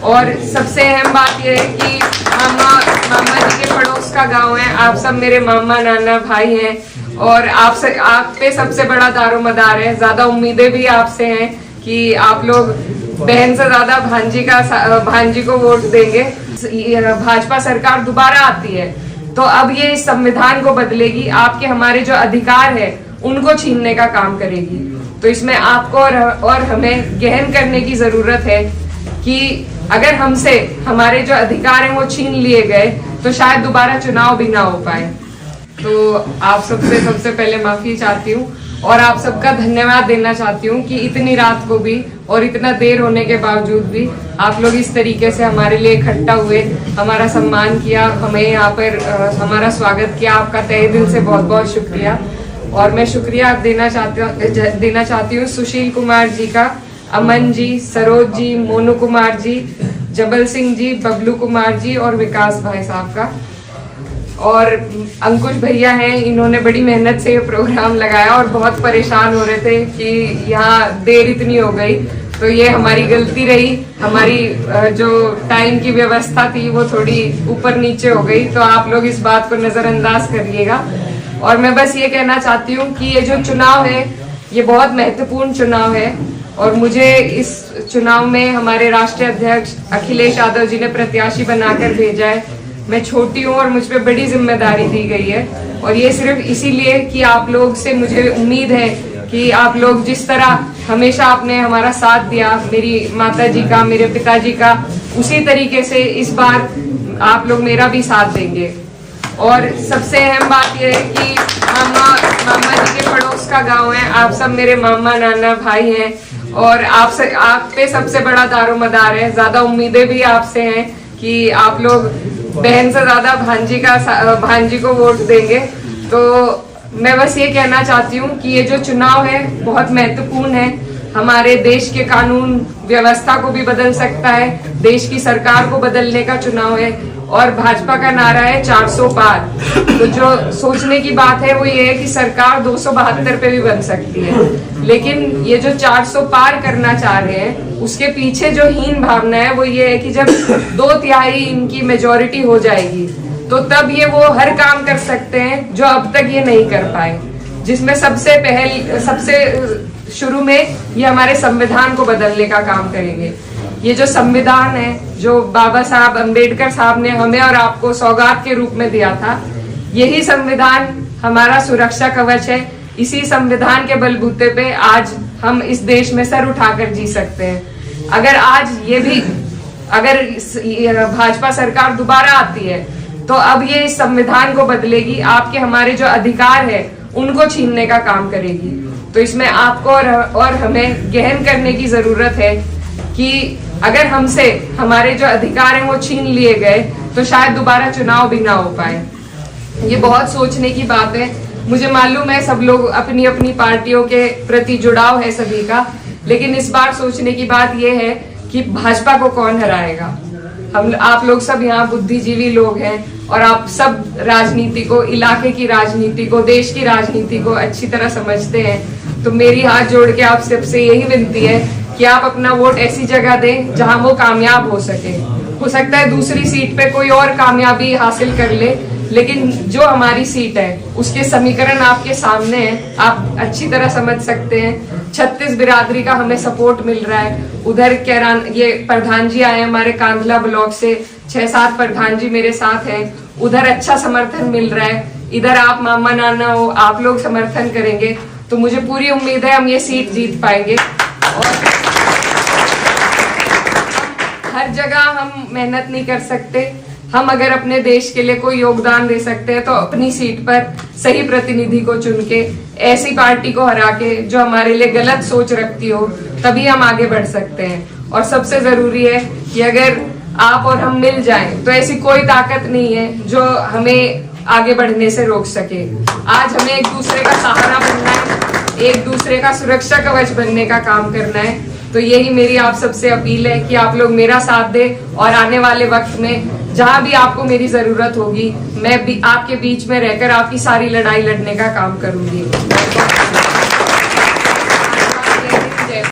और सबसे अहम बात यह है कि मामा जी के पड़ोस का गांव है। आप सब मेरे मामा नाना भाई हैं और आप पे सबसे बड़ा दारोमदार है। ज्यादा उम्मीदें भी आपसे हैं कि आप लोग बहन से ज्यादा भांजी को वोट देंगे। भाजपा सरकार दोबारा आती है तो अब ये इस संविधान को बदलेगी, आपके हमारे जो अधिकार है उनको छीनने का काम करेगी। तो इसमें आपको और हमें गहन करने की जरूरत है कि अगर हमसे हमारे जो अधिकार हैं वो छीन लिए गए तो शायद दोबारा चुनाव भी ना हो पाए। तो आप सबसे पहले माफी चाहती हूँ और आप सबका धन्यवाद देना चाहती हूँ कि इतनी रात को भी और इतना देर होने के बावजूद भी आप लोग इस तरीके से हमारे लिए इकट्ठा हुए, हमारा सम्मान किया, हमें यहाँ पर हमारा स्वागत किया। आपका तहे दिल से बहुत बहुत शुक्रिया। और मैं शुक्रिया देना चाहती हूँ सुशील कुमार जी का, अमन जी, सरोज जी, मोनू कुमार जी, जबल सिंह जी, बबलू कुमार जी और विकास भाई साहब का। और अंकुश भैया हैं, इन्होंने बड़ी मेहनत से ये प्रोग्राम लगाया और बहुत परेशान हो रहे थे कि यहाँ देर इतनी हो गई। तो ये हमारी गलती रही, हमारी जो टाइम की व्यवस्था थी वो थोड़ी ऊपर नीचे हो गई, तो आप लोग इस बात को नजरअंदाज करिएगा। और मैं बस ये कहना चाहती हूँ कि ये जो चुनाव है ये बहुत महत्वपूर्ण चुनाव है और मुझे इस चुनाव में हमारे राष्ट्रीय अध्यक्ष अखिलेश यादव जी ने प्रत्याशी बनाकर भेजा है। मैं छोटी हूँ और मुझ पे बड़ी जिम्मेदारी दी गई है और ये सिर्फ इसीलिए कि आप लोग से मुझे उम्मीद है कि आप लोग जिस तरह हमेशा आपने हमारा साथ दिया, मेरी माता जी का, मेरे पिताजी का, उसी तरीके से इस बार आप लोग मेरा भी साथ देंगे। और सबसे अहम बात यह है कि मामा जी के पड़ोस का गांव है। आप सब मेरे मामा नाना भाई हैं और आप पे सबसे बड़ा दारोमदार है। ज्यादा उम्मीदें भी आपसे हैं कि आप लोग बहन से ज्यादा भांजी को वोट देंगे। तो मैं बस ये कहना चाहती हूँ कि ये जो चुनाव है बहुत महत्वपूर्ण है, हमारे देश के कानून व्यवस्था को भी बदल सकता है, देश की सरकार को बदलने का चुनाव है। और भाजपा का नारा है 400 पार। तो जो सोचने की बात है वो ये है कि सरकार 272 पे भी बन सकती है, लेकिन ये जो 400 पार करना चाह रहे हैं उसके पीछे जो हीन भावना है वो ये है कि जब 2/3 इनकी मेजॉरिटी हो जाएगी तो तब ये वो हर काम कर सकते हैं जो अब तक ये नहीं कर पाए, जिसमें सबसे शुरू में ये हमारे संविधान को बदलने का काम करेंगे। ये जो संविधान है जो बाबा साहब अम्बेडकर साहब ने हमें और आपको सौगात के रूप में दिया था, यही संविधान हमारा सुरक्षा कवच है। इसी संविधान के बलबूते पे आज हम इस देश में सर उठाकर जी सकते हैं। अगर भाजपा सरकार दोबारा आती है तो अब ये इस संविधान को बदलेगी, आपके हमारे जो अधिकार है उनको छीनने का काम करेगी। तो इसमें आपको और हमें गहन करने की जरूरत है कि अगर हमसे हमारे जो अधिकार हैं वो छीन लिए गए तो शायद दोबारा चुनाव भी ना हो पाए। ये बहुत सोचने की बात है। मुझे मालूम है सब लोग अपनी अपनी पार्टियों के प्रति जुड़ाव है सभी का, लेकिन इस बार सोचने की बात ये है कि भाजपा को कौन हराएगा। आप लोग सब यहाँ बुद्धिजीवी लोग हैं और आप सब राजनीति को, इलाके की राजनीति को, देश की राजनीति को अच्छी तरह समझते हैं। तो मेरी हाथ जोड़ के आप सबसे यही विनती है कि आप अपना वोट ऐसी जगह दें जहां वो कामयाब हो सके। हो सकता है दूसरी सीट पे कोई और कामयाबी हासिल कर ले, लेकिन जो हमारी सीट है उसके समीकरण आपके सामने हैं, आप अच्छी तरह समझ सकते हैं। 36 बिरादरी का हमें सपोर्ट मिल रहा है। उधर ये प्रधान जी आए हमारे कांधला ब्लॉक से, 6-7 प्रधान जी मेरे साथ हैं, उधर अच्छा समर्थन मिल रहा है। इधर आप मामा नाना हो, आप लोग समर्थन करेंगे तो मुझे पूरी उम्मीद है हम ये सीट जीत पाएंगे। और हर जगह हम मेहनत नहीं कर सकते, हम अगर अपने देश के लिए कोई योगदान दे सकते हैं तो अपनी सीट पर सही प्रतिनिधि को चुन के, ऐसी पार्टी को हरा के जो हमारे लिए गलत सोच रखती हो, तभी हम आगे बढ़ सकते हैं। और सबसे जरूरी है कि अगर आप और हम मिल जाएं तो ऐसी कोई ताकत नहीं है जो हमें आगे बढ़ने से रोक सके। आज हमें एक दूसरे का सहारा बनना है, एक दूसरे का सुरक्षा कवच बनने का काम करना है। तो यही मेरी आप सबसे अपील है कि आप लोग मेरा साथ दें और आने वाले वक्त में जहां भी आपको मेरी जरूरत होगी मैं भी आपके बीच में रहकर आपकी सारी लड़ाई लड़ने का काम करूंगी।